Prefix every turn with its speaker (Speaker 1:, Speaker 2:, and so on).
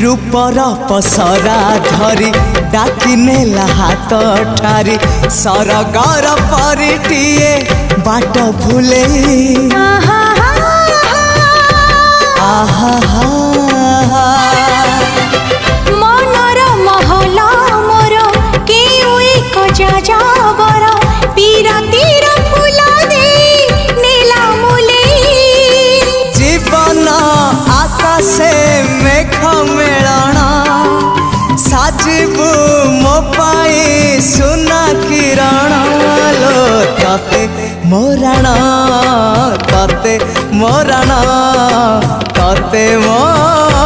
Speaker 1: रूपर पसरा धरी डाकी नेला हाथ ठारी सरगर परिटिए बाट भूले
Speaker 2: मनर महला मोर केउ एक जाजावर पीरातीर फूला दे नीला मुले
Speaker 1: जीवन आकाशे मेघ मेलण साजिबु मो पाई सुना किरण लो तते मोरण तते मोरण तते मोरण।